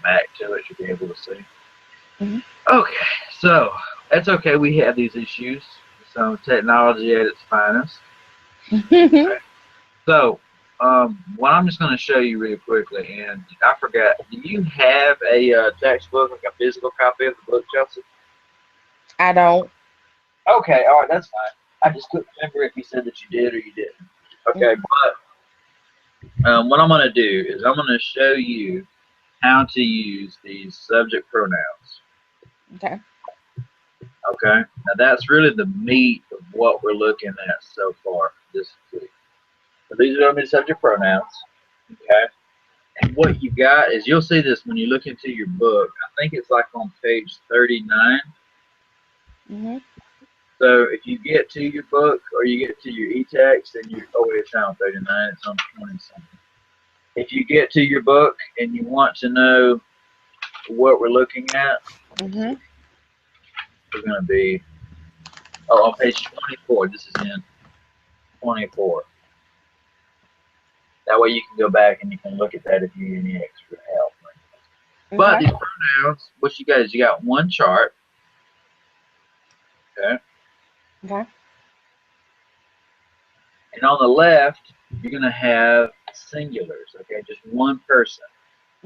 back to it, you'll be able to see. Mhm. Okay, so that's okay. We have these issues. So technology at its finest. Okay. So what I'm just going to show you really quickly, and I forgot. Do you have a textbook, like a physical copy of the book, Chelsea? I don't. Okay, all right, that's fine. I just couldn't remember if you said that you did or you didn't. Okay, but what I'm going to do is I'm going to show you how to use these subject pronouns. Okay. Okay, now that's really the meat of what we're looking at so far this week. So these are going to be subject pronouns. Okay, and what you got is you'll see this when you look into your book. I think it's like on page 39. Mhm. So if you get to your book or you get to your e-text and you oh wait, it's not on 39, it's on 20 something. If you get to your book and you want to know what we're looking at, Mhm. we're going to be on page 24. This is in 24. That way you can go back and you can look at that if you need any extra help. But Okay. these pronouns, what you got is you got one chart, okay, Okay. and on the left you're going to have singulars, okay, just one person.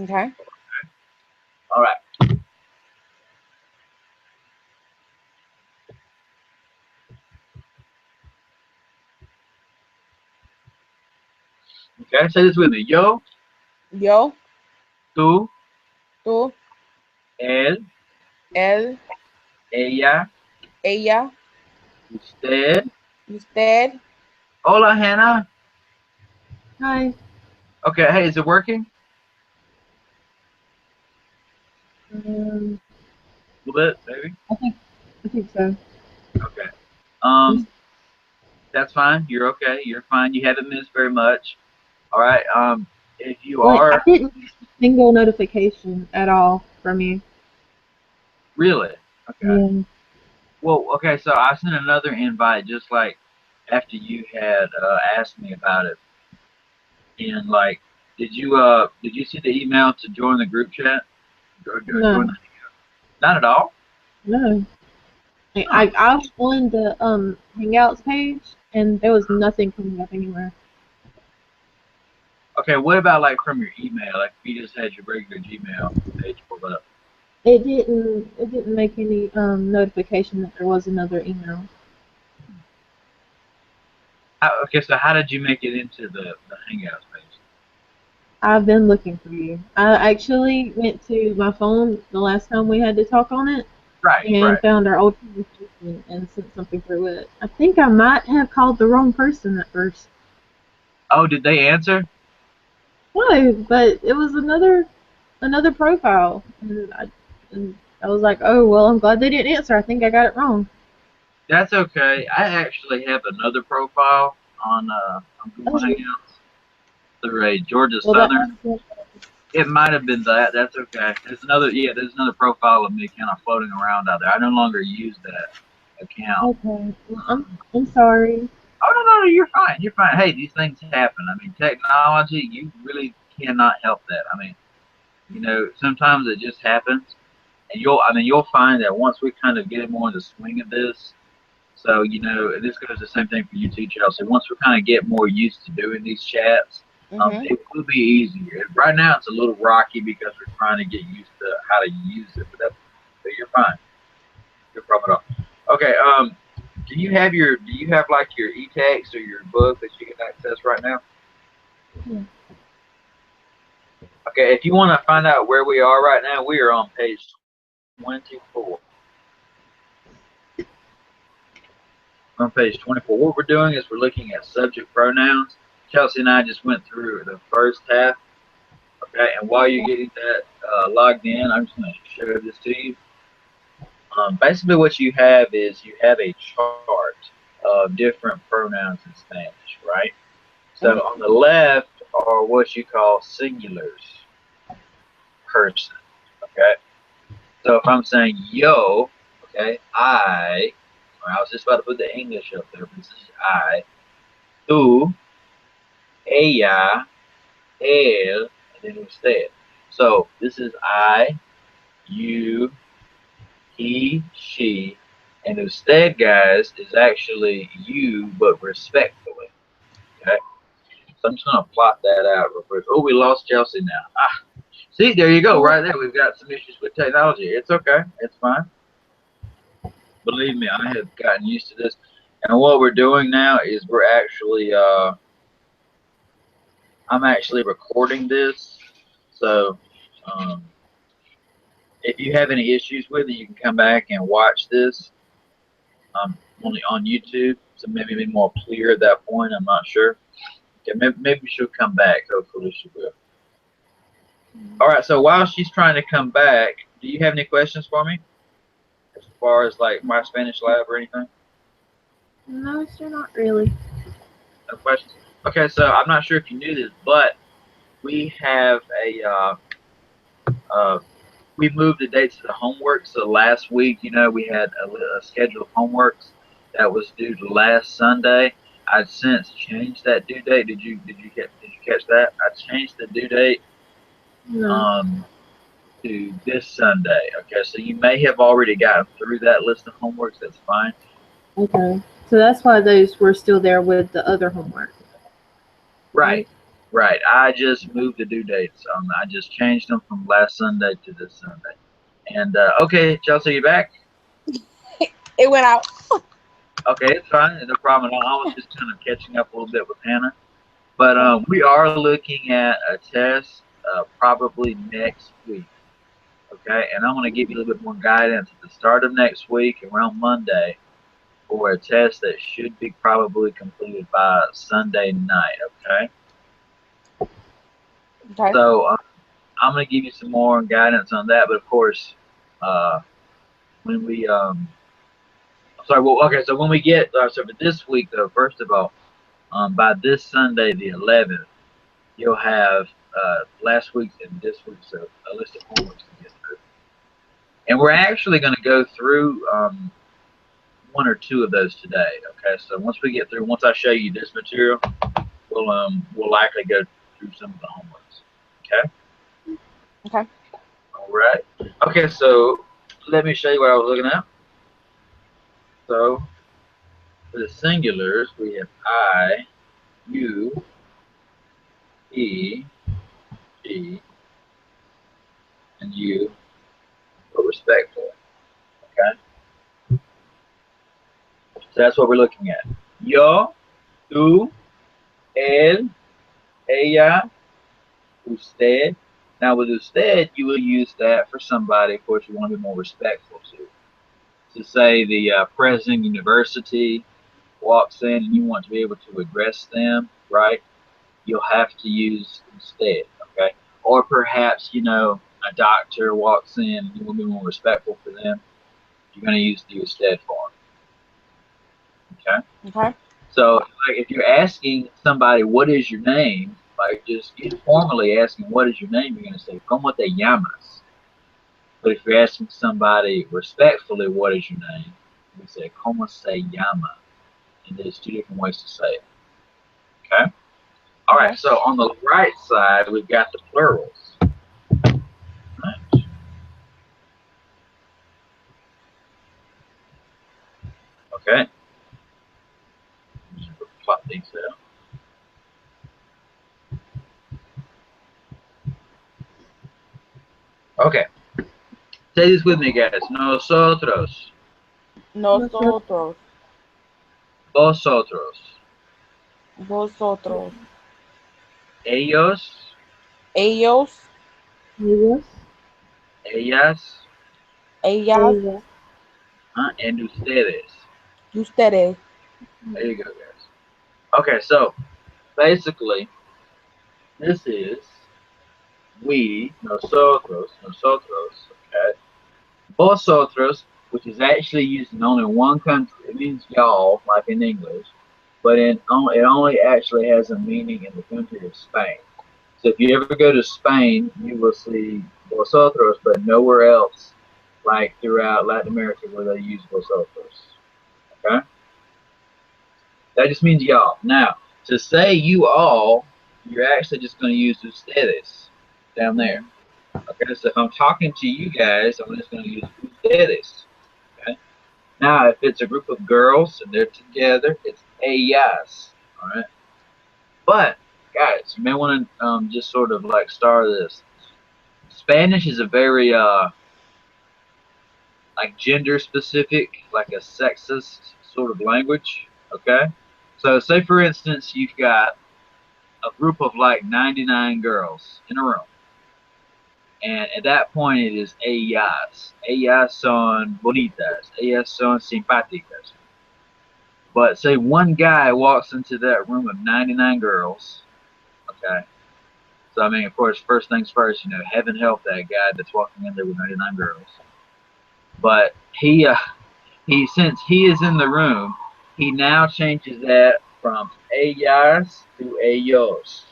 Okay. All right. Okay, say this with me. Yo, Yo, tú, tú, él, él, ella, ella, usted. usted. Hola, Hannah. Hi. Okay, hey, is it working? Um, A little bit, maybe. I think I think so. Okay. Just, Um, that's fine. You're okay. You're fine. You haven't missed very much. All right. If you like I are didn't get a single notification at all from you. really okay. Yeah. Well, okay. So I sent another invite just like after you had asked me about it, and like, did you see the email to join the group chat? Join No. the, not at all. No. Huh. I was on the Hangouts page and there was nothing coming up anywhere. Okay. What about like from your email? Like if you just had your regular Gmail page pulled up. It didn't make any notification that there was another email. Okay. So how did you make it into the Hangouts page? I've been looking for you. I actually went to my phone the last time we had to talk on it Right. and Right. found our old conversation and sent something through it. I think I might have called the wrong person at first. Oh, did they answer? No, but it was another profile, and I was like, oh well, I'm glad they didn't answer. I think I got it wrong. That's okay. I actually have another profile on Google Oh, Hangouts through a Georgia well, that Southern. It might have been that. That's okay. There's another. Yeah, there's another profile of me kind of floating around out there. I no longer use that account. okay. Well, I'm sorry. Oh no, you're fine. You're fine. Hey, these things happen. I mean, technology. You really cannot help that. I mean, sometimes it just happens, and you'll find that once we kind of get more in the swing of this. So, this goes the same thing for you too, Chelsea. Once we kind of get more used to doing these chats, Mhm. it will be easier. Right now, it's a little rocky because we're trying to get used to how to use it, but you're fine. No problem at all. Okay. Do you have like your e-text or your book that you can access right now? Yeah. Okay. If you want to find out where we are right now, we are on page 24. On page 24, what we're doing is we're looking at subject pronouns. Chelsea and I just went through the first half. Okay, and while you're getting that logged in, I'm just going to show this to you. Basically, what you have is you have a chart of different pronouns in Spanish, right? So Mhm. on the left are what you call singulars, person. Okay, so if I'm saying yo, okay, I was just about to put the English up there, but this is I, tú, ella, él, and then usted. So this is I, you, he, she, and usted, guys, is actually you, but respectfully. Okay. So I'm just gonna plot that out real quick. Oh, we lost Chelsea now. Ah, see, there you go, right there. We've got some issues with technology. It's okay. It's fine. Believe me, I have gotten used to this. And what we're doing now is we're actually, I'm actually recording this. So, if you have any issues with it, you can come back and watch this. Only on YouTube, so maybe be more clear at that point. I'm not sure. Okay, maybe she'll come back. Hopefully she will. All right. So while she's trying to come back, do you have any questions for me, as far as like my Spanish lab or anything? No, sir, not really. No questions. Okay. So I'm not sure if you knew this, but we have a we moved the dates of the homework. So last week, you know, we had a schedule of homeworks that was due to last Sunday. I'd since changed that due date. Did you catch that? I changed the due date No. to this Sunday. Okay, so you may have already gotten through that list of homeworks. That's fine. Okay. So that's why those were still there with the other homework. Right. Right. I just moved the due dates. I just changed them from last Sunday to this Sunday. And okay, Chelsea, you back? It went out. Okay, it's fine. No problem at all. I was just kind of catching up a little bit with Hannah. But we are looking at a test probably next week. Okay, and I'm going to give you a little bit more guidance at the start of next week, around Monday, for a test that should be probably completed by Sunday night. Okay. Okay. So I'm going to give you some more guidance on that. But of course, when we sorry, well, okay. So when we get so for this week, though, first of all, by this Sunday, the 11th, you'll have last week's and this week's a list of homeworks to get through. And we're actually going to go through one or two of those today. Okay, so once we get through, once I show you this material, we'll likely go through some of the homeworks. Okay. Okay. All right. Okay, so let me show you what I was looking at. So for the singulars, we have I, you, he, she, and you, but respectful. Okay. So that's what we're looking at. Yo, tú, él, ella, usted. Now with usted, you will use that for somebody, of course, you want to be more respectful to. To say the president of the university walks in and you want to be able to address them, right? You'll have to use usted, okay? Or perhaps, you know, a doctor walks in and you want to be more respectful for them. You're going to use the usted form. Okay? Okay. So, like, if you're asking somebody, what is your name? Like, just informally asking, what is your name? You're going to say, ¿Cómo te llamas? But if you're asking somebody respectfully, what is your name? You say, ¿Cómo se llama? And there's two different ways to say it. Okay? All right, so on the right side, we've got the plurals. Right. Okay. Just plot these out. Okay. Say this with me, guys. Nosotros. Nosotros. Vosotros. Vosotros. Ellos. Ellos. Ellos. Ellas. Ellas. And ustedes. Ustedes. There you go, guys. Okay, so basically, this is we, nosotros, okay? Vosotros, which is actually used in only one country. It means y'all, like in English, but it only actually has a meaning in the country of Spain. So if you ever go to Spain, you will see vosotros, but nowhere else, like throughout Latin America, where they use vosotros. Okay? That just means y'all. Now, to say you all, you're actually just going to use ustedes down there. Okay, so if I'm talking to you guys, I'm just going to use ustedes. Okay. Now, if it's a group of girls and they're together, it's ellas. All right. But guys, you may want to just sort of like star this. Spanish is a very like gender specific, like a sexist sort of language. Okay. So say for instance, you've got a group of like 99 girls in a room. And at that point, it is ellas. Ellas son bonitas. Ellas son simpáticas. But say one guy walks into that room of 99 girls. Okay. So, I mean, of course, first things first, you know, heaven help that guy that's walking in there with 99 girls. But since he is in the room, he now changes that from ellas to ellos.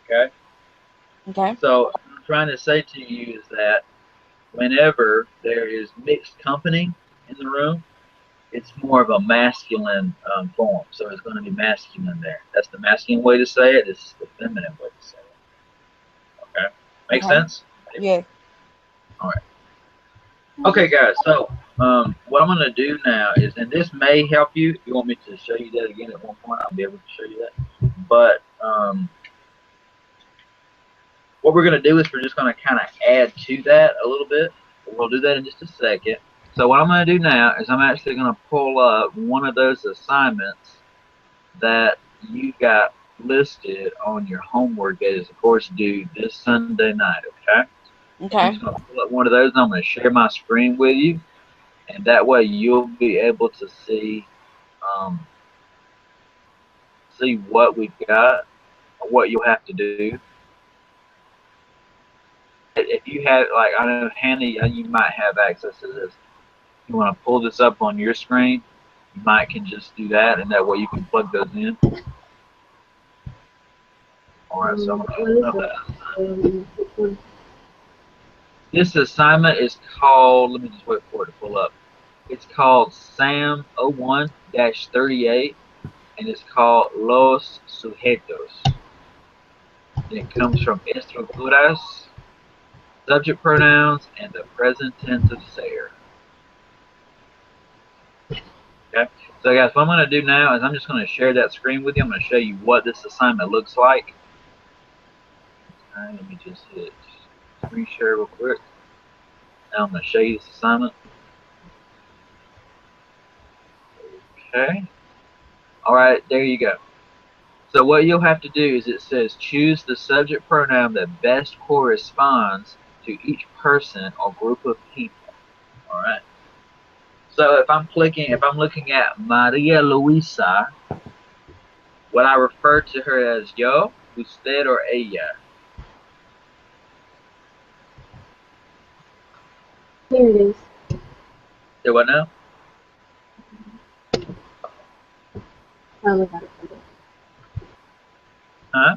Okay. Okay. So, what I'm trying to say to you is that whenever there is mixed company in the room, it's more of a masculine form. So it's going to be masculine there. That's the masculine way to say it. This is the feminine way to say it. Okay? Make Okay. sense? Yes. All right. Okay, guys. So what I'm going to do now is, and this may help you. If you want me to show you that again at one point, I'll be able to show you that. But what we're going to do is we're just going to kind of add to that a little bit. We'll do that in just a second. So what I'm going to do now is I'm actually going to pull up one of those assignments that you got listed on your homework that is, of course, due this Sunday night, okay? Okay. I'm just going to pull up one of those, and I'm going to share my screen with you, and that way you'll be able to see what we've got, or what you'll have to do. If you have, like, I know, Hannah, you might have access to this. You want to pull this up on your screen, you might can just do that, and that way you can plug those in. Alright, so I'm going to open up that. This assignment is called, let me just wait for it to pull up. It's called SAM 01-38, and it's called Los Sujetos. And it comes from Estructuras, subject pronouns, and the present tense of ser. Okay, so guys, what I'm going to do now is I'm just going to share that screen with you. I'm going to show you what this assignment looks like. All right, let me just hit screen share real quick. Now I'm going to show you this assignment. Okay. All right, there you go. So what you'll have to do is it says choose the subject pronoun that best corresponds to each person or group of people. All right. So if I'm looking at Maria Luisa, would I refer to her as yo, usted, or ella? Here it is. Say what now? I'll look at it. Huh?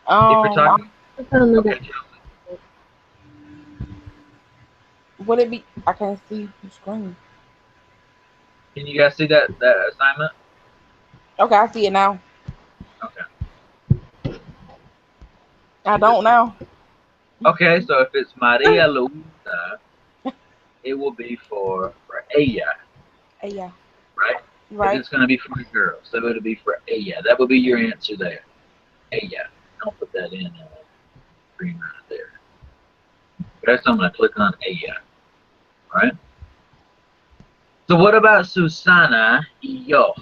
If we're talking, okay. Would it be? I can't see the screen. Can you guys see that assignment? Okay, I see it now. Okay. I don't now. Okay, so if it's Maria Luisa, it will be for ella. Yeah. Right? Right. It's going to be for a girl, so it'll be for ella. That would be your answer there. Ella. I'll put that in green right there. Okay, so I'm going to click on ella. All right? So what about Susana y yo?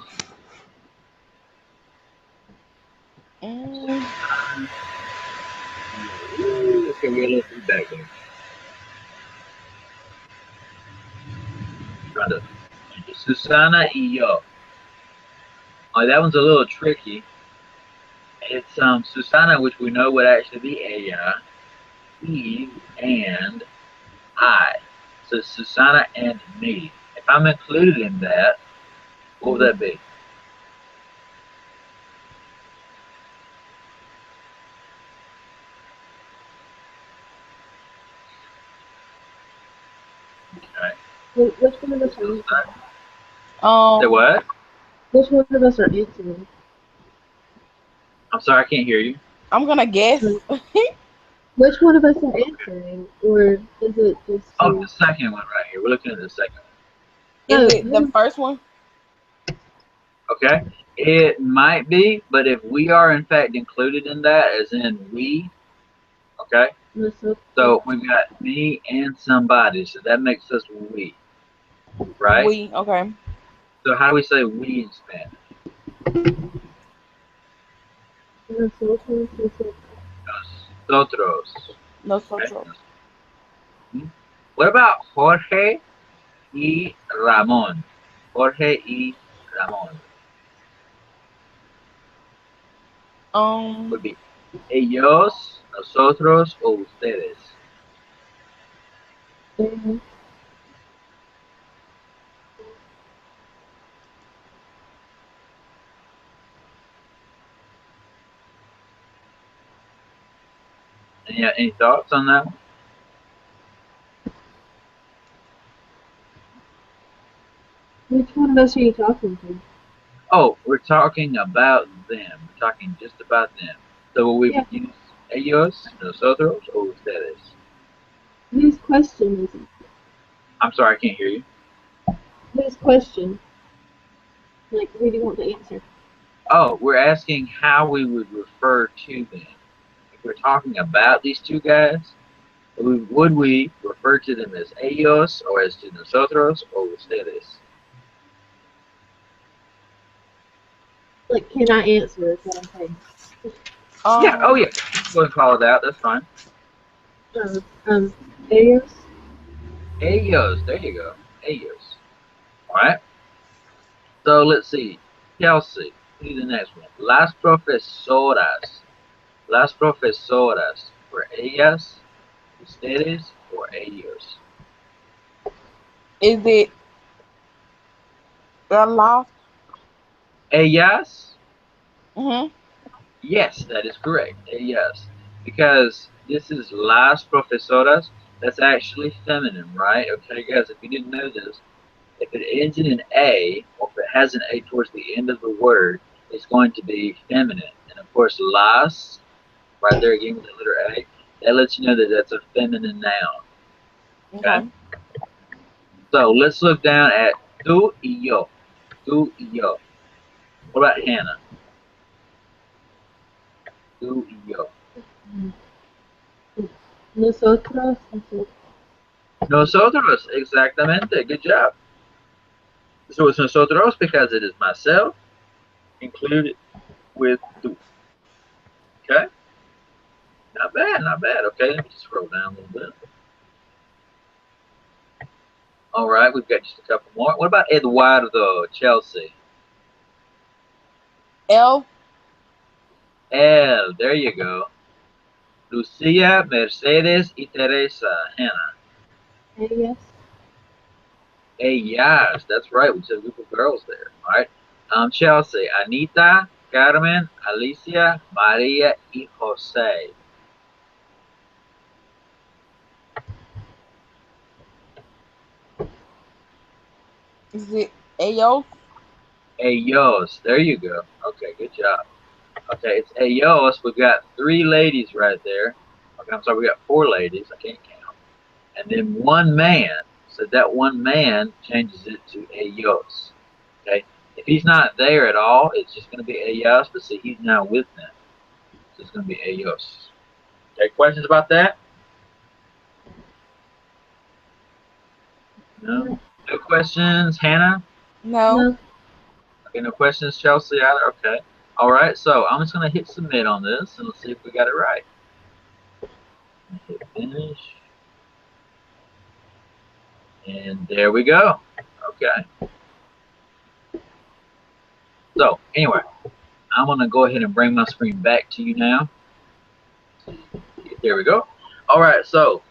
Okay, we're a little feedback there. Susana y yo. Oh, that one's a little tricky. It's Susana, which we know would actually be ella, Eve, and I. So Susana and me. If I'm included in that, what would that be? Okay. Which one of us are answering? Say what? Which one of us are answering? I'm sorry, I can't hear you. I'm gonna guess. Which one of us are answering, or is it just Oh, you? the second one right here. We're looking at the second Is No, it the first one? one. Okay. It might be, but if we are in fact included in that, as in we, okay. So we've got me and somebody, so that makes us we, right? We okay. So how do we say we in Spanish? Nosotros. Okay. Nosotros. What about Jorge y Ramón? Jorge y Ramón would be ellos, nosotros, o ustedes. Mhm. Any thoughts on that one? Which one of us are you talking to? Oh, we're talking about them. We're talking just about them. So we Yeah. would use ellos, nosotros, o ustedes. Whose question is it? I'm sorry, I can't hear you. Whose question? Like, who do you want to answer? Oh, we're asking how we would refer to them. If we're talking about these two guys, would we refer to them as ellos, or as to nosotros, or ustedes? Like, can I answer? Is what I'm saying. Yeah, oh yeah. Go and call it out, that's fine. Ellos. Ellos, there you go. Ellos. Alright, so let's see. Chelsea, do the next one. Las profesoras. Las profesoras. For ellas, ustedes, or ellos. Is it the lost? Ellas? Mhm. Yes, that is correct. Ellas. Because this is las profesoras, that's actually feminine, right? Okay, guys, if you didn't know this, if it ends in an A, or if it has an A towards the end of the word, it's going to be feminine. And of course, las, right there again with the letter A, that lets you know that that's a feminine noun. Okay? Okay. So let's look down at tú y yo. Tú y yo. What about Hannah? Tú y yo. Nosotros. Nosotros, exactamente. Good job. So it's nosotros because it is myself included with tú. Okay? Not bad, not bad. Okay, let me just scroll down a little bit. All right, we've got just a couple more. What about Eduardo, Chelsea? L. El, there you go. Lucia, Mercedes, y Teresa, Hannah. Ellas. Ellas, that's right. We said a group of girls there. All right. Chelsea, Anita, Carmen, Alicia, Maria, y Jose. Is it ellos? Ellos, there you go. Okay, good job. Okay, it's ellos. We've got 3 ladies right there. Okay, I'm sorry, we got 4 ladies. I can't count. And then 1 man. So that 1 man changes it to ellos. Okay, if he's not there at all, it's just going to be ellos. But see, he's now with them, so it's going to be ellos. Okay, questions about that? No. No questions, Hannah? No. No. Okay, no questions, Chelsea either. Okay. All right, so I'm just going to hit submit on this, and let's see if we got it right. Hit finish. And there we go. Okay. So, anyway, I'm going to go ahead and bring my screen back to you now. There we go. All right, so,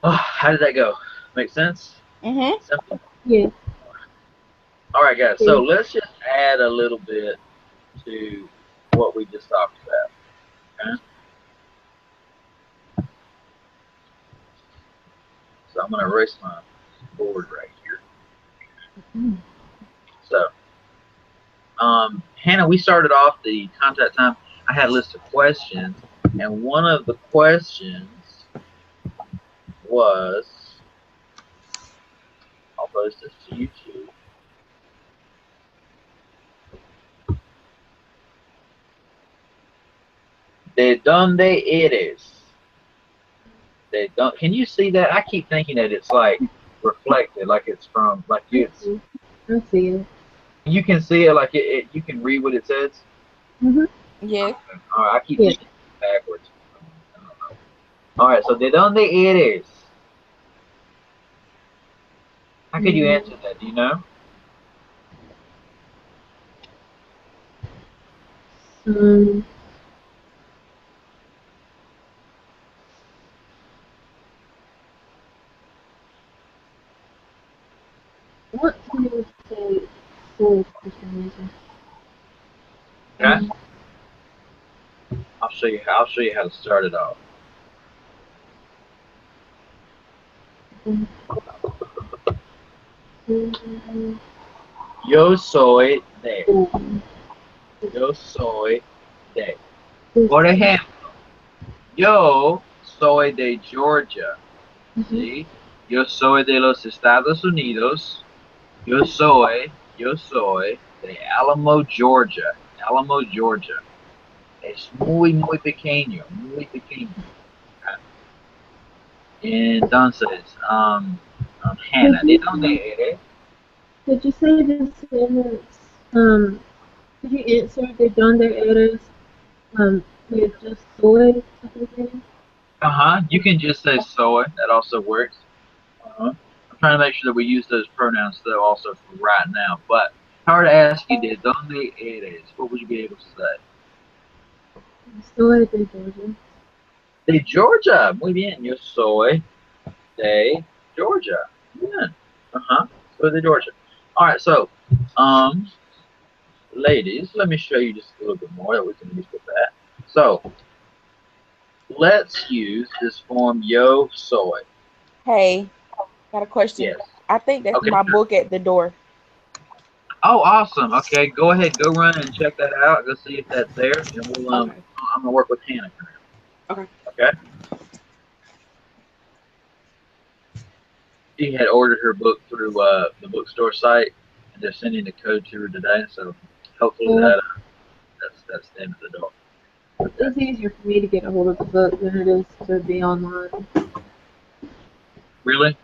how did that go? Make sense? Mhm. Simple. Yeah. All right, guys, so let's just add a little bit to what we just talked about. Okay? So I'm going to erase my board right here. So, Hannah, we started off the contact time I had a list of questions, and one of the questions was, I'll post this to YouTube. ¿De dónde eres? They don't. Can you see that? I keep thinking that it's like reflected, like it's from, like it's. I see it. You can see it, like you can read what it says. Yes. All right, I keep thinking backwards. I don't know. All right, so ¿de dónde eres? How could you answer that? Do you know? What can you say for Christian Okay. I'll show you. I'll show you how to start it off. Yo soy de. Yo soy de. Por ejemplo, yo soy de Georgia. ¿Sí? Yo soy de los Estados Unidos. Yo soy de Alamo, Georgia. Alamo, Georgia. Es muy, muy pequeño. Muy pequeño. Entonces, Hannah, ¿de dónde eres? Did you say the sentence? Could you answer de dónde eres? With just soy at the beginning? You can just say soy. That also works. I'm trying to make sure that we use those pronouns though also for right now. But if I were to ask you de dónde eres, what would you be able to say? Soy de Georgia. De Georgia. Muy bien. Yo soy de Georgia. Yeah. Soy de Georgia. All right. So, ladies, let me show you just a little bit more that we can use with that. So, let's use this form yo soy. Hey, got a question. Yes. I think that's Okay, my sure. book at the door. Oh, awesome. Okay, go ahead, go run and check that out. Go see if that's there, and we'll. Okay. I'm gonna work with Hannah for now. Okay. Okay. She had ordered her book through the bookstore site, and they're sending the code to her today. So hopefully that's the end of the door. It's easier for me to get a hold of the book than it is to be online. Really?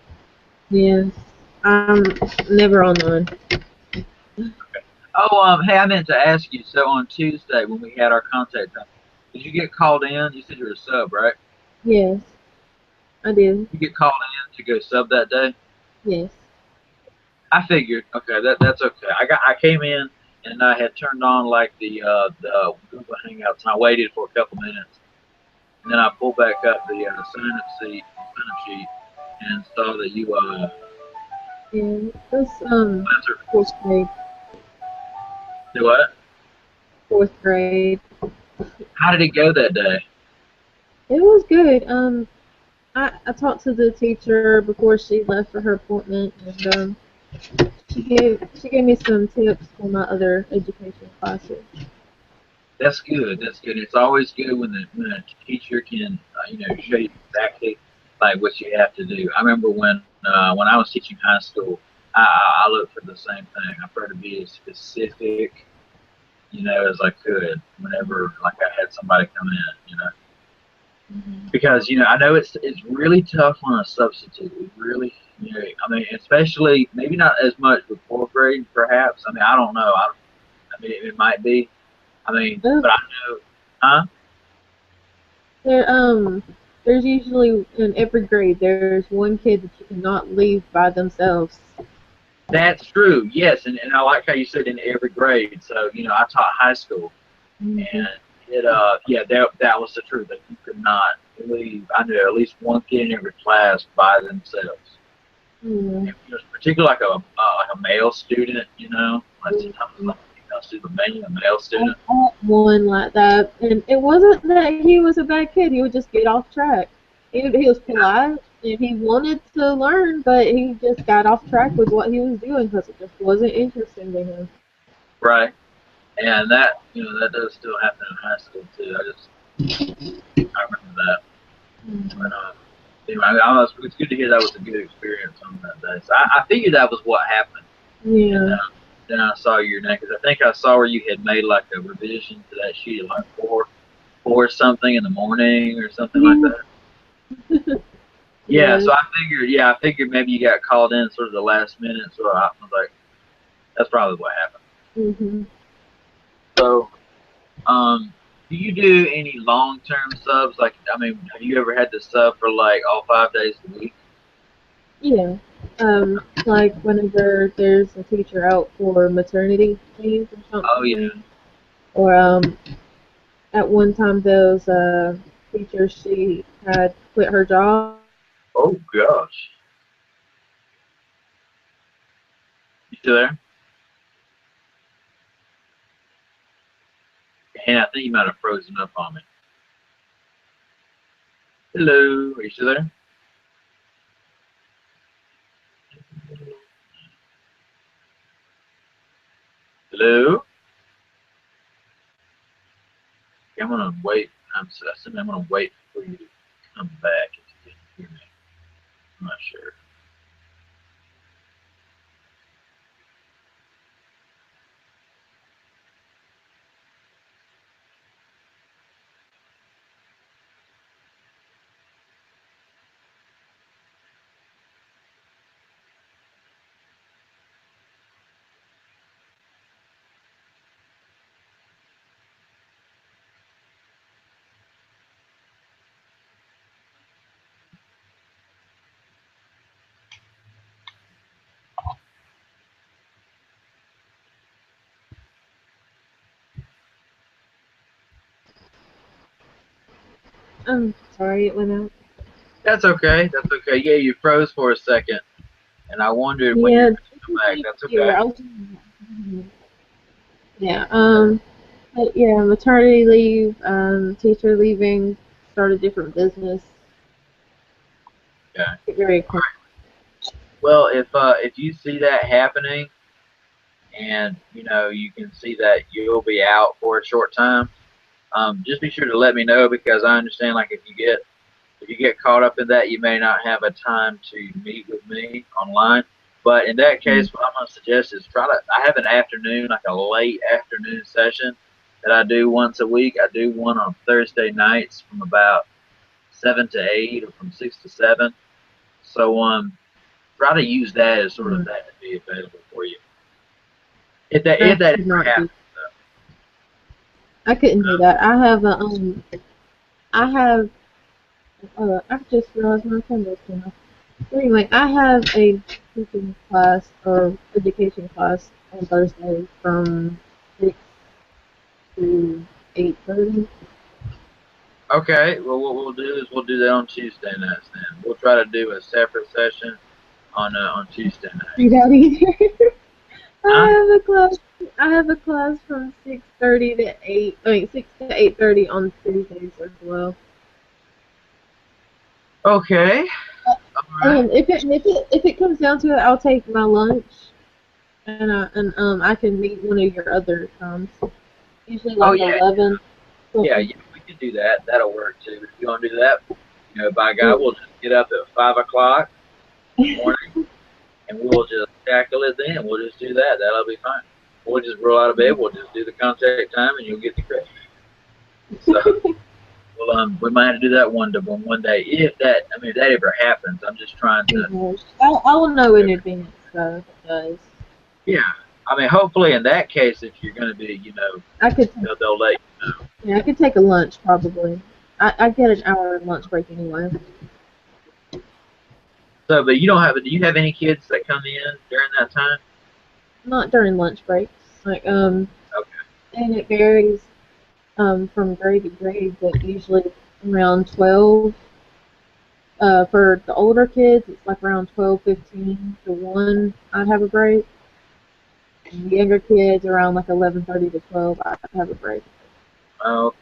Yes. I'm never online. Oh, hey, I meant to ask you. So on Tuesday when we had our contact time, did you get called in? You said you were a sub, right? Yes. I did. You get called in to go sub that day? Yes. I figured. Okay, that's okay. I came in and I had turned on like the Google Hangouts and I waited for a couple minutes, and then I pulled back up the sign-up sheet and saw that you Yeah. That's fourth grade. do what? Fourth grade. How did it go that day? It was good. I talked to the teacher before she left for her appointment, and she gave me some tips for my other education classes. That's good. That's good. It's always good when a teacher can show you exactly like what you have to do. I remember when I was teaching high school, I looked for the same thing. I tried to be as specific, as I could whenever like I had somebody come in, because I know it's really tough on a substitute. It really, I mean, especially maybe not as much with fourth grade, perhaps. I mean, I don't know. I mean, it might be. I mean, but I know, huh? There's usually in every grade there's one kid that you cannot leave by themselves. That's true. Yes, and I like how you said in every grade. So I taught high school, and it that was the truth that you could not leave. I knew at least one kid in every class by themselves. And it was particularly like a male student, like sometimes like a student, mainly a male student. I had one like that, and it wasn't that he was a bad kid. He would just get off track. He was polite and he wanted to learn, but he just got off track with what he was doing because it just wasn't interesting to him. Right. And that, that does still happen in high school too. I remember that. But anyway, it's good to hear that was a good experience on that day. So I figured that was what happened. Yeah. And then I saw your name because I think I saw where you had made like a revision to that sheet at like four something in the morning or something like that. Yeah. Yes. So I figured maybe you got called in sort of the last minute. So I was like, that's probably what happened. Mhm. So, do you do any long-term subs? Like, I mean, have you ever had to sub for like all 5 days a week? Yeah. Like whenever there's a teacher out for maternity leave or Oh yeah. something, or at one time there was a teacher, she had quit her job. Oh gosh. You still there? And I think you might have frozen up on me. Hello, are you still there? Hello? I'm gonna wait. I'm gonna wait for you to come back if you can hear me. I'm not sure. I'm sorry, it went out. That's okay. That's okay. Yeah, you froze for a second, and I wondered when you Yeah, were this gonna is come back. me That's here. okay. Yeah. But yeah, maternity leave, teacher leaving, start a different business. Okay. Get very expensive. Well, if you see that happening, and you can see that you'll be out for a short time, just be sure to let me know because I understand like if you get caught up in that, you may not have a time to meet with me online. But in that case, what I'm going to suggest is I have an afternoon, like a late afternoon session that I do once a week. I do one on Thursday nights from about 7 to 8 or from 6 to 7. So, try to use that as sort of that to be available for you. I If that could ever not do. happens, I couldn't do that. I have a I have I just realized my phone was turn off. But anyway, I have a teaching class or education class on Thursday from 6 to 8:30. Okay, well, what we'll do is we'll do that on Tuesday nights then. We'll try to do a separate session on Tuesday Do nights. that either. I Huh? have a class. I have a class from 6:30 to 8. I mean 6 to 8:30 on Tuesdays as well. Okay. All right. If it comes down to it, I'll take my lunch and I can meet one of your other times. Usually Oh like yeah, 11. yeah, Something. yeah. We can do that. That'll work too. If you want to do that, by God, Yeah. we'll just get up at 5 o'clock in the morning and we'll just tackle it then. We'll just do that. That'll be fine. We'll just roll out of bed. We'll just do the contact time and you'll get the credit. So, well, we might have to do that one day if that ever happens. I'm just trying to. I will know in advance though if it does. Yeah. I mean, hopefully in that case, if you're going to be, I could they'll let you know. yeah, I could take a lunch probably. I get an hour lunch break anyway. So, but do you have any kids that come in during that time? Not during lunch breaks. Like Okay. and it varies from grade to grade, but usually around 12. For the older kids, it's like around 12:15 to 1. I'd have a break. And the younger kids around like 11:30 to 12. I'd have a break. Oh, okay.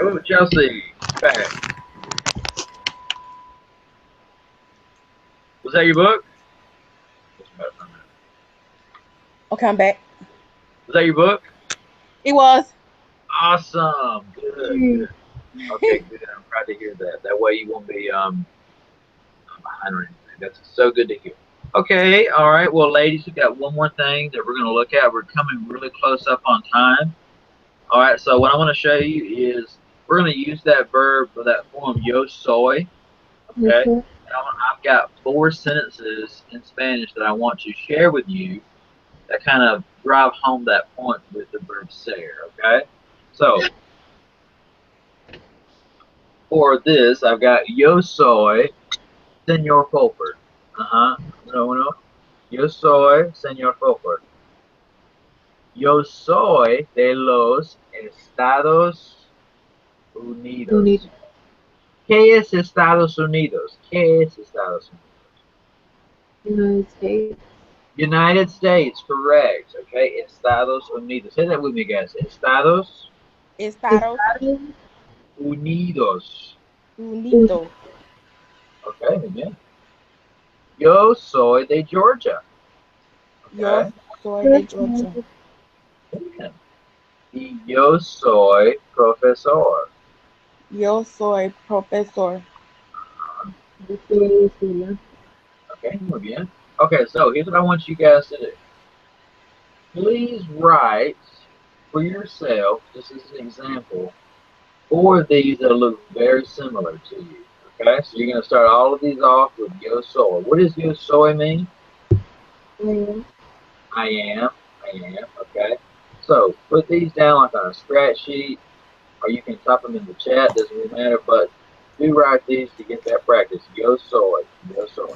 Oh, Chelsea, back. Was that your book? Okay, I'm back. Was that your book? It was. Awesome. Good. Good. Okay, good. I'm proud to hear that. That way you won't be behind or anything. That's so good to hear. Okay, all right. Well, ladies, we got one more thing that we're going to look at. We're coming really close up on time. All right, so what I want to show you is we're going to use that verb for that form yo soy. Okay, and I've got 4 sentences in Spanish that I want to share with you that kind of drive home that point with the verb ser. Okay, so for this, I've got yo soy Señor Fulford. No. Yo soy Señor Fulford. Yo soy de los Estados Unidos. ¿Qué es Estados Unidos? ¿Qué es Estados Unidos? United States. United States, correct. Okay, Estados Unidos. Say that with me, guys. Estados Unidos. Unido. Okay, bien. Yo soy de Georgia. Okay. Yo soy de Georgia. Bien. Y yo soy profesor. Yo soy profesor. Okay, muy bien. Okay, so here's what I want you guys to do. Please write for yourself, just as an example, 4 of these that look very similar to you. Okay, so you're going to start all of these off with yo soy. What does yo soy mean? I am. Okay, so put these down like on a scratch sheet, or you can type them in the chat, doesn't really matter, but do write these to get that practice. Yo soy. Yo soy.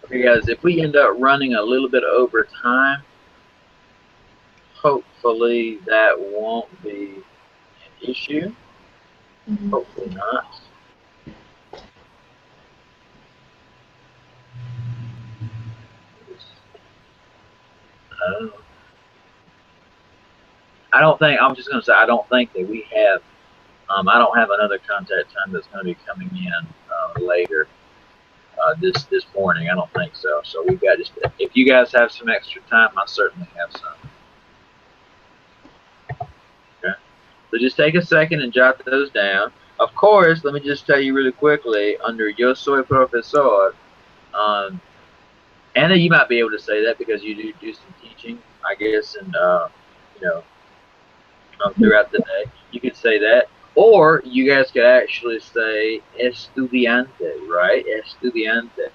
Okay, guys, if we end up running a little bit over time, hopefully that won't be an issue. Hopefully not. I don't think, I'm just going to say, I don't think that we have, I don't have another contact time that's going to be coming in later this morning. I don't think so. So we've got just, if you guys have some extra time, I certainly have some. Okay. So just take a second and jot those down. Of course, let me just tell you really quickly, under Yo Soy Profesor, Anna, you might be able to say that because you do some teaching, I guess, and, you know, throughout the day. You could say that. Or you guys could actually say estudiante, right? Estudiante.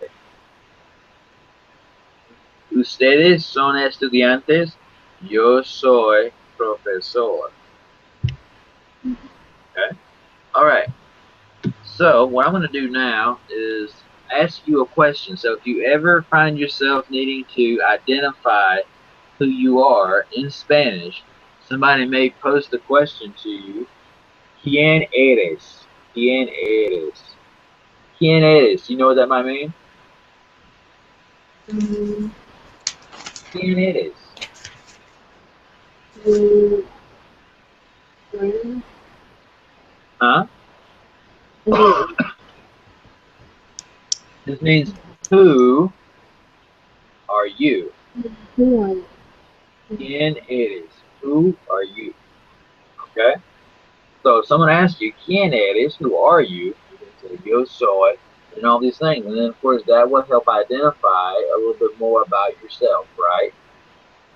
Ustedes son estudiantes. Yo soy profesor. Okay. All right. So what I'm going to do now is ask you a question. So if you ever find yourself needing to identify who you are in Spanish, somebody may post a question to you. ¿Quién eres? ¿Quién eres? ¿Quién eres? You know what that might mean? ¿Quién eres? Huh? This means who are you? ¿Quién eres? Who are you? Okay? So if someone asks you, ¿Quién eres? Who are you? You can say, Yo soy, and all these things. And then, of course, that will help identify a little bit more about yourself, right?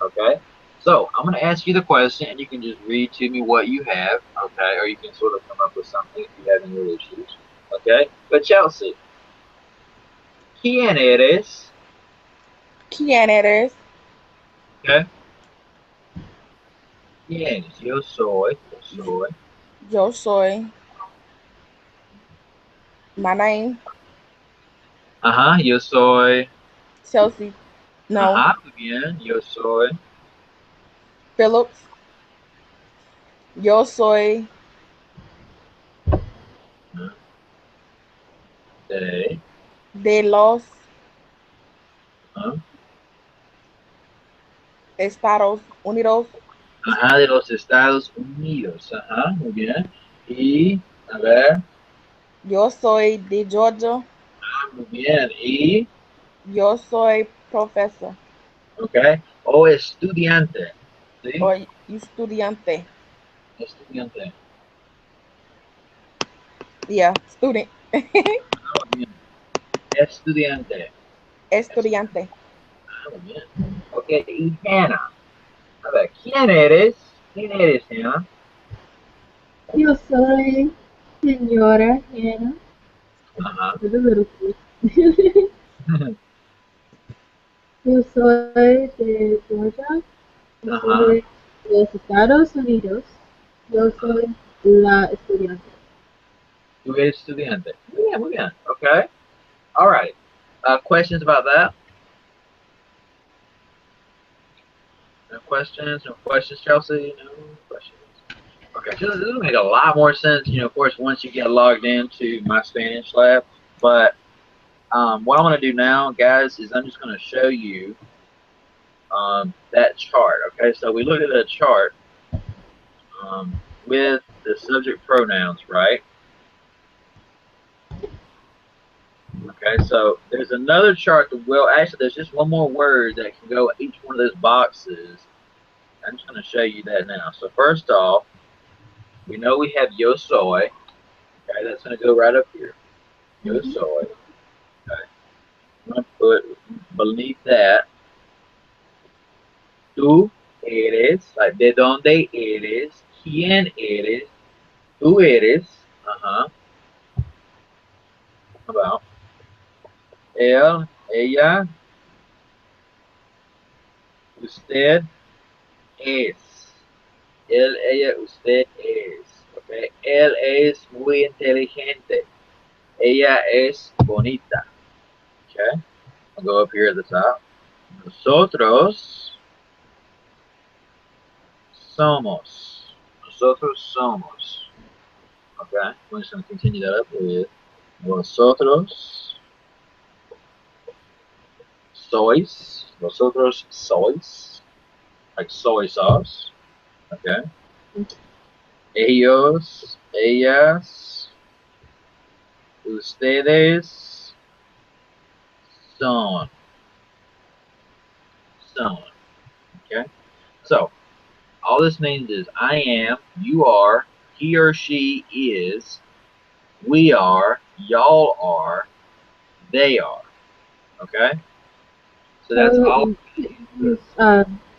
Okay? So I'm going to ask you the question, and you can just read to me what you have, okay? Or you can sort of come up with something if you have any issues, okay? But Chelsea, ¿Quién eres? ¿Quién eres? Okay? ¿Quién eres? Yo soy. Yo soy. My name. Yo soy. Chelsea. No. Muy bien. Yo soy. Phillips. Yo soy de los ¿ah? Estados Unidos. Ajá, de los Estados Unidos. Ajá, muy bien. Y, a ver, Yo soy de Georgia. muy bien. Y, Yo soy profesor ok, o estudiante. ¿Sí? o estudiante. Estudiante. Yeah, student. Muy bien. Estudiante. Estudiante. Muy bien. Ok, y Hannah. A ver, ¿quién eres? ¿Quién eres, Hannah? Yo soy señora Hannah. Ajá. With a little kid. Yo soy de Georgia. Yo Ajá. soy de los Estados Unidos. Yo soy la estudiante. Tú eres estudiante. Muy bien, muy bien. Okay. All right. Questions about that? No questions? No questions, Chelsea? No questions. Okay, so this will make a lot more sense, of course, once you get logged into my Spanish lab. But what I'm going to do now, guys, is I'm just going to show you that chart. Okay, so we look at a chart with the subject pronouns, right? Okay, so there's another chart that will actually, there's just one more word that can go in each one of those boxes. I'm just going to show you that now. So first off, we know we have yo soy. Okay, that's going to go right up here. Yo soy. Okay, I'm going to put beneath that, tú eres, like de dónde eres, quién eres, tú eres, uh-huh, about él, ella, usted es. Él, ella, usted es. Okay. Él es muy inteligente. Ella es bonita. Okay. I'll go up here at the top. Nosotros somos. Nosotros somos. Okay. I'm just going to continue that up with vosotros sois. Vosotros sois. Like soy sauce. Okay. Ellos, ellas, ustedes son. Son. Okay. So all this means is I am, you are, he or she is, we are, y'all are, they are. Okay? So that's all. So we use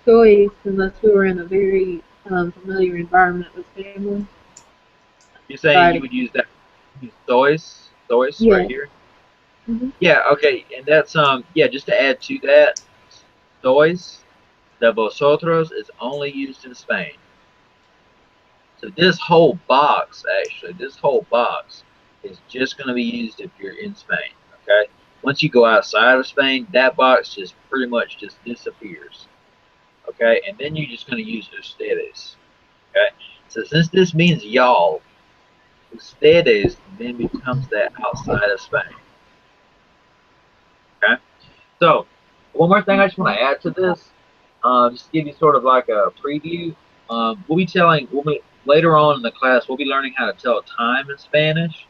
toys unless we were in a very familiar environment with family. You're saying you would use that, use sois right Yes. here? Mm-hmm. Yeah, okay. And that's, yeah, just to add to that, sois, the vosotros is only used in Spain. So this whole box, actually, this whole box is just going to be used if you're in Spain, okay? Once you go outside of Spain, that box just pretty much just disappears, okay? And then you're just going to use ustedes, okay? So since this means y'all, ustedes then becomes that outside of Spain, okay? So one more thing I just want to add to this, just to give you sort of like a preview. Later on in the class, we'll be learning how to tell time in Spanish.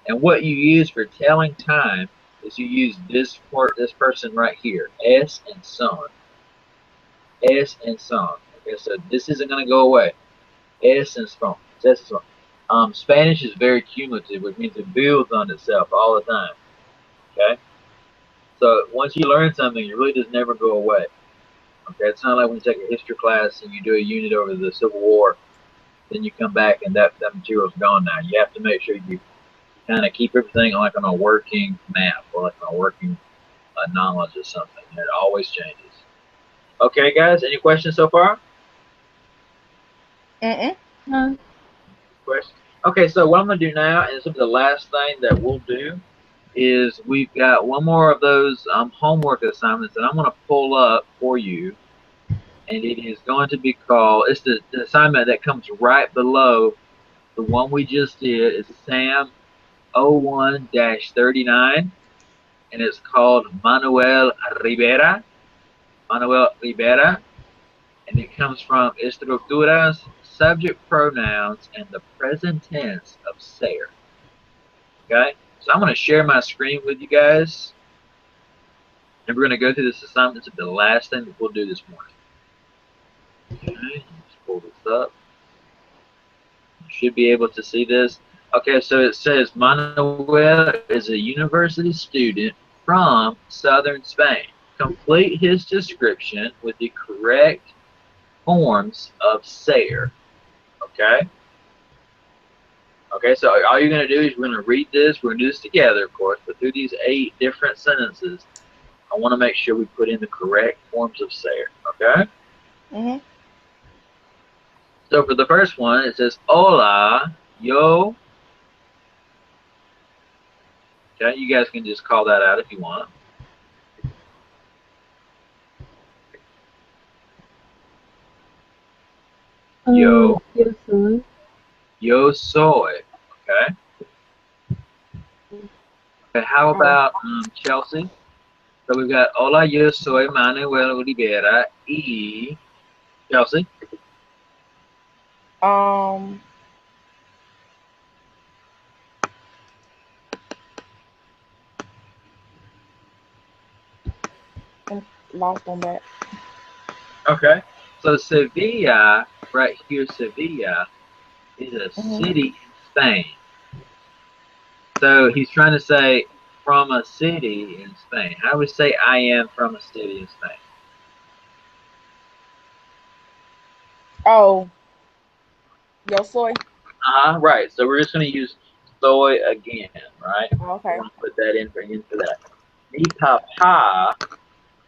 And what you use for telling time is you use this person right here, es and son. Es and son. Okay, so this isn't going to go away. Es and son. Es and son. Spanish is very cumulative, which means it builds on itself all the time. Okay? So once you learn something, it really does never go away. Okay, it's not like when you take a history class and you do a unit over the Civil War, then you come back and that material's gone now. You have to make sure you kind of keep everything like on a working map or like on a working knowledge or something. It always changes. Okay, guys, any questions so far? No. Questions? Okay, so what I'm going to do now, and this will be the last thing that we'll do, is we've got one more of those homework assignments that I'm going to pull up for you. And it is going to be called, it's the assignment that comes right below the one we just did. Is Sam 01-39, and it's called Manuel Rivera. Manuel Rivera, and it comes from Estructuras, Subject Pronouns, and the Present Tense of ser. Okay, so I'm going to share my screen with you guys, and we're going to go through this assignment. This is the last thing that we'll do this morning. Okay, let's pull this up. You should be able to see this. Okay, so it says Manuel is a university student from southern Spain. Complete his description with the correct forms of ser. Okay? Okay, so all you're going to do is we're going to read this. We're going to do this together, of course, but through these 8 different sentences, I want to make sure we put in the correct forms of ser. Okay? Mhm. So for the first one, it says, Hola, yo. Okay, you guys can just call that out if you want. Yo. Yo soy. Yo soy. Okay? Okay, how about Chelsea? So we've got Hola, yo soy Manuel Rivera y Chelsea. I'm lost on that. Okay. So Sevilla, right here, Sevilla is a city in Spain. So he's trying to say from a city in Spain. How do we say I am from a city in Spain? Oh, yo soy. Right. So we're just going to use soy again, right? Okay. We're going to put that in for into that. Mi papa.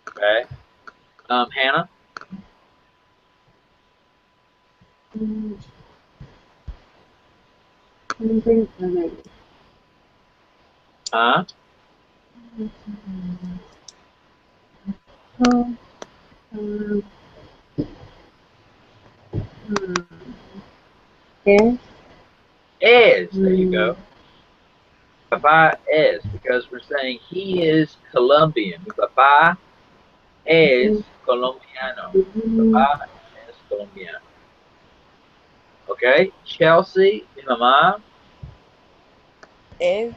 Okay. Hannah. Huh? Es. There you go. Papa es, because we're saying he is Colombian. Mi papa es colombiano. Papa es colombiano. Okay, Chelsea, mi mamá Es.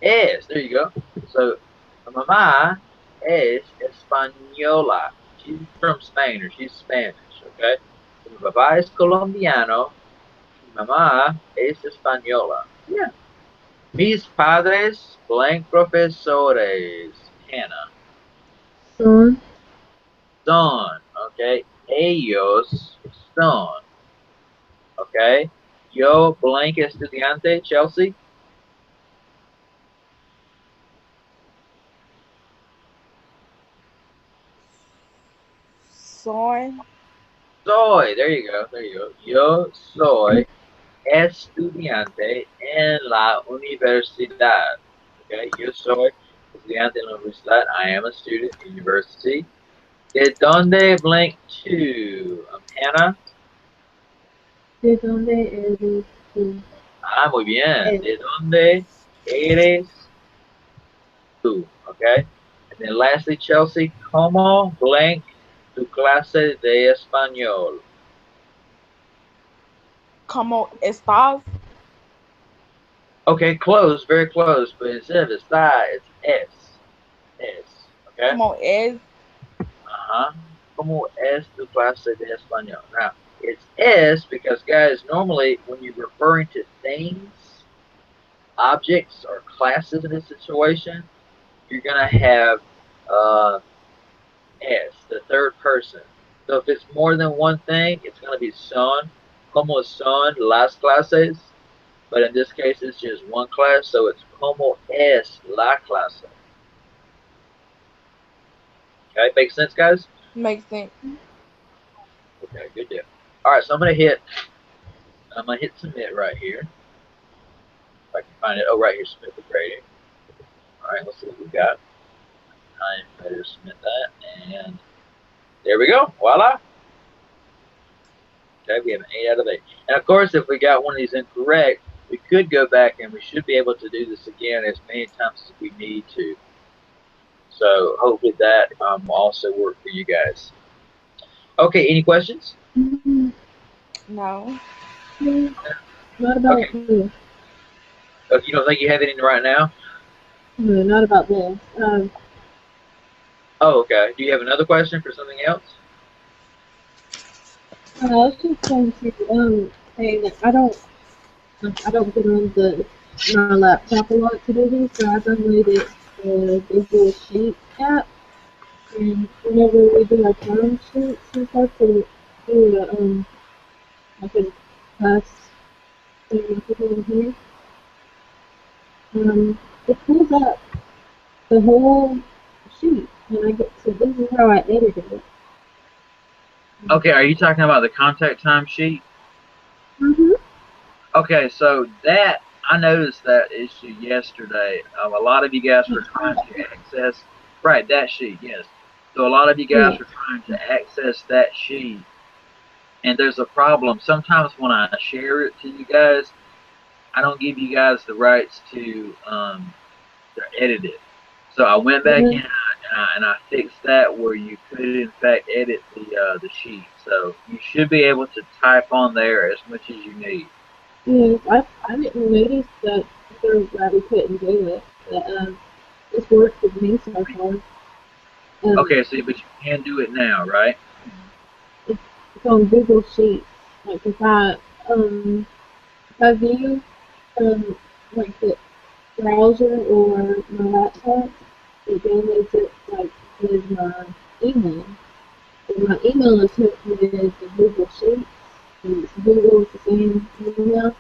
There you go. So, my mamá es española. She's from Spain, or she's Spanish, okay? So, mi papá es colombiano. Mi mamá es española. Yeah. Mis padres, blank profesores. Hannah. Son. Son, okay? Ellos son. Okay? Yo, blank estudiante, Chelsea. Soy. Soy, there you go, there you go. Yo soy estudiante en la universidad. Okay, yo soy estudiante en la universidad. I am a student in university. ¿De dónde blank to? Hannah? ¿De dónde eres tú? Muy bien. ¿De dónde eres tú? Okay. And then lastly, Chelsea, ¿cómo blank tu clase de español? ¿Cómo estás? Okay, close, very close, but instead of está, it's es. Es. Okay? ¿Cómo es? ¿Cómo es tu clase de español? Now, it's es because, guys, normally when you're referring to things, objects, or classes in this situation, you're going to have es, the third person. So if it's more than one thing, it's going to be son. Como son las clases? But in this case, it's just one class, so it's como es la clase. Okay, makes sense, guys? Makes sense. Okay, good deal. All right, so I'm gonna hit submit right here. If I can find it. Oh, right here, submit the grading. All right, let's see what we got. I'm ready to submit that, and there we go. Voila. Okay, we have an 8 out of 8. And of course, if we got one of these incorrect, we could go back and we should be able to do this again as many times as we need to. So hopefully that will also work for you guys. Okay, any questions? Mm, No. no, not about Okay. this. You don't think you have any right now? No, not about this. Oh, okay. Do you have another question for something else? I was just going to say that I don't get on my laptop a lot to do this, so I downloaded the Google Sheet app, and whenever we do our time sheets and stuff, to do like a class thing and put it in here, it pulls up the whole sheet, and I get to this is how I edited it. Okay, are you talking about the contact time sheet? Mm-hmm. Okay, so that I noticed that issue yesterday. A lot of you guys were trying to access right that sheet. Yes, so a lot of you guys Yeah. were trying to access that sheet, and there's a problem. Sometimes when I share it to you guys, I don't give you guys the rights to edit it. So I went back in Mm-hmm. and I fixed that where you could in fact edit the sheet. So you should be able to type on there as much as you need. Yes, I didn't notice that we couldn't do it, but it's worked with me so far. Um, Okay, so but you can do it now, right? it's, it's on Google Sheets. Like if I view like the browser or my laptop, it downloads it like with my email. And my email is hooked with the Google Sheets, and it's Google with the same email,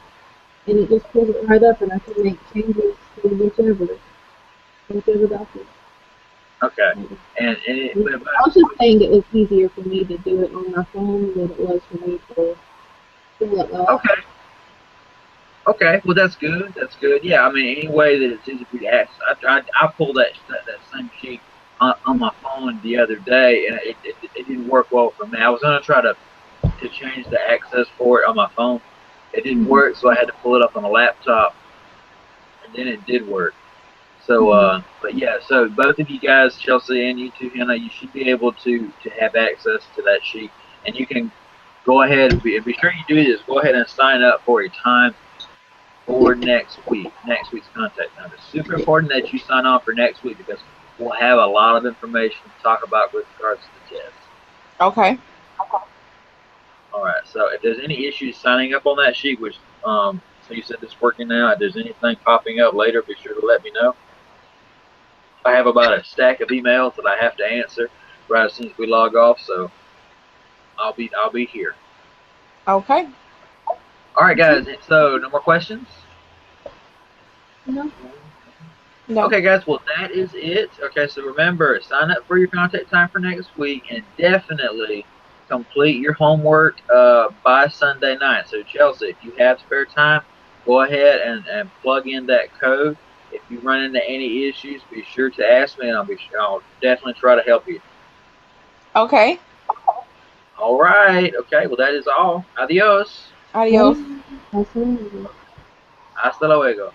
and it just pulls it right up, and I can make changes to whichever document. Okay, and I was just saying it was easier for me to do it on my phone than it was for me to fill up my laptop. okay, okay. Well, that's good. That's good. Yeah, I mean, any way that it's easy for you to access. I pulled that same sheet on my phone the other day, and it didn't work well for me. I was gonna try to change the access for it on my phone. It didn't Mm-hmm. work, so I had to pull it up on a laptop, and then it did work. So, Mm-hmm. but yeah, so both of you guys, Chelsea and you too, Hannah, you should be able to have access to that sheet, and you can go ahead and be sure you do this. Go ahead and sign up for a time for next week. Next week's contact time. It's super important that you sign on for next week because we'll have a lot of information to talk about with regards to the test. Okay. All right. So if there's any issues signing up on that sheet, which so you said it's working now. If there's anything popping up later, be sure to let me know. I have about a stack of emails that I have to answer right as soon as we log off, so I'll be here. Okay. All right, guys. So no more questions. No. No. Okay, guys. Well, that is it. Okay, so remember, sign up for your contact time for next week, and definitely complete your homework by Sunday night. So Chelsea, if you have spare time, go ahead and plug in that code. If you run into any issues, be sure to ask me, and I'll definitely try to help you. Okay. All right. Okay. Well, that is all. Adios. Adios. That's it. Hasta luego.